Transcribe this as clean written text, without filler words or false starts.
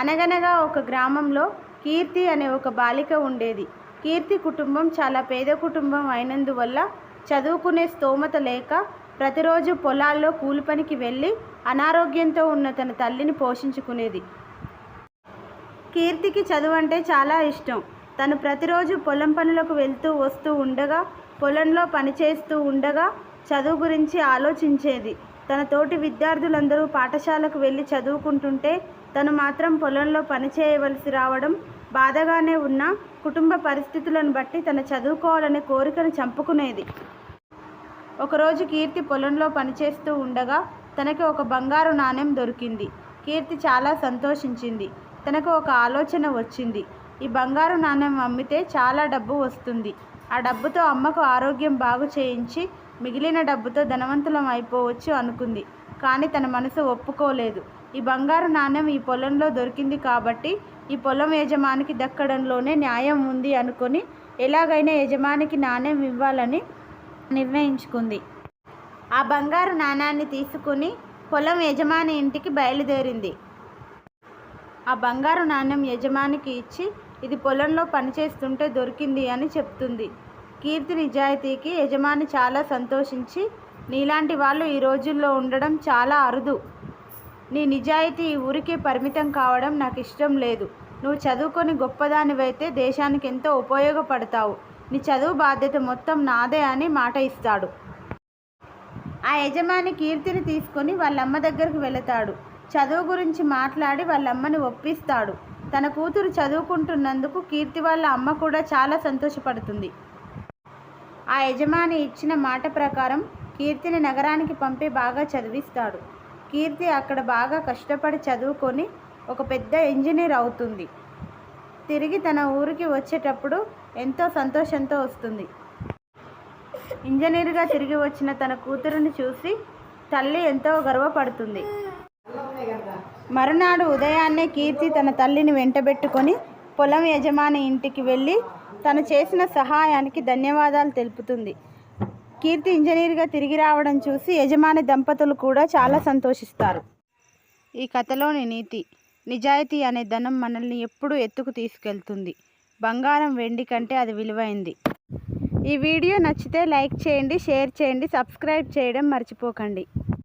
అనగనగా ఒక గ్రామంలో కీర్తి అనే ఒక బాలిక ఉండేది. కీర్తి కుటుంబం చాలా పేద కుటుంబం అయినందువల్ల చదువుకునే స్తోమత లేక ప్రతిరోజు పొలాల్లో కూలి పనికి వెళ్ళి అనారోగ్యంతో ఉన్న తన తల్లిని పోషించుకునేది. కీర్తికి చదువు అంటే చాలా ఇష్టం. తను ప్రతిరోజు పొలం పనులకు వెళ్తూ వస్తూ ఉండగా, పొలంలో పనిచేస్తూ ఉండగా చదువు గురించి ఆలోచించేది. తన తోటి విద్యార్థులందరూ పాఠశాలకు వెళ్ళి చదువుకుంటుంటే తను మాత్రం పొలంలో పనిచేయవలసి రావడం బాధగానే ఉన్నా కుటుంబ పరిస్థితులను బట్టి తన చదువుకోవాలనే కోరికను చంపుకునేది. ఒకరోజు కీర్తి పొలంలో పనిచేస్తూ ఉండగా తనకి ఒక బంగారు నాణెం దొరికింది. కీర్తి చాలా సంతోషించింది. తనకు ఒక ఆలోచన వచ్చింది. ఈ బంగారు నాణెం అమ్మితే చాలా డబ్బు వస్తుంది. ఆ డబ్బుతో అమ్మకు ఆరోగ్యం బాగు చేయించి మిగిలిన డబ్బుతో ధనవంతులం అయిపోవచ్చు అనుకుంది. కానీ తన మనసు ఒప్పుకోలేదు. ఈ బంగారు నాణెం ఈ పొలంలో దొరికింది కాబట్టి ఈ పొలం యజమానికి దక్కడంలోనే న్యాయం ఉంది అనుకొని ఎలాగైనా యజమానికి నాణెం ఇవ్వాలని నిర్ణయించుకుంది. ఆ బంగారు నాణాన్ని తీసుకుని పొలం యజమాని ఇంటికి బయలుదేరింది. ఆ బంగారు నాణెం యజమానికి ఇచ్చి ఇది పొలంలో పనిచేస్తుంటే దొరికింది అని చెప్తుంది. కీర్తి నిజాయితీకి యజమాని చాలా సంతోషించి, నీలాంటి వాళ్ళు ఈ రోజుల్లో ఉండడం చాలా అరుదు. నీ నిజాయితీ ఈ ఊరికే పరిమితం కావడం నాకు ఇష్టం లేదు. నువ్వు చదువుకొని గొప్పదానివైతే దేశానికి ఎంతో ఉపయోగపడతావు. నీ చదువు బాధ్యత మొత్తం నాదే అని మాట ఇస్తాడు. ఆ యజమాని కీర్తిని తీసుకొని వాళ్ళమ్మ దగ్గరకు వెళతాడు. చదువు గురించి మాట్లాడి వాళ్ళమ్మని ఒప్పిస్తాడు. తన కూతురు చదువుకుంటున్నందుకు కీర్తి వాళ్ళ అమ్మ కూడా చాలా సంతోషపడుతుంది. ఆ యజమాని ఇచ్చిన మాట ప్రకారం కీర్తిని నగరానికి పంపి బాగా చదివిస్తాడు. కీర్తి అక్కడ బాగా కష్టపడి చదువుకొని ఒక పెద్ద ఇంజనీర్ అవుతుంది. తిరిగి తన ఊరికి వచ్చేటప్పుడు ఎంతో సంతోషంతో వస్తుంది. ఇంజనీర్గా తిరిగి వచ్చిన తన కూతురుని చూసి తల్లి ఎంతో గర్వపడుతుంది. మరునాడు ఉదయాన్నే కీర్తి తన తల్లిని వెంటబెట్టుకొని పొలం యజమాని ఇంటికి వెళ్ళి తను చేసిన సహాయానికి ధన్యవాదాలు తెలుపుతుంది. కీర్తి ఇంజనీర్గా తిరిగి రావడం చూసి యజమాని దంపతులు కూడా చాలా సంతోషిస్తారు. ఈ కథలోని నీతి: నిజాయితీ అనే ధనం మనల్ని ఎప్పుడూ ఎత్తుకు తీసుకెళ్తుంది. బంగారం వెండి కంటే అది విలువైంది. ఈ వీడియో నచ్చితే లైక్ చేయండి, షేర్ చేయండి, సబ్స్క్రైబ్ చేయడం మర్చిపోకండి.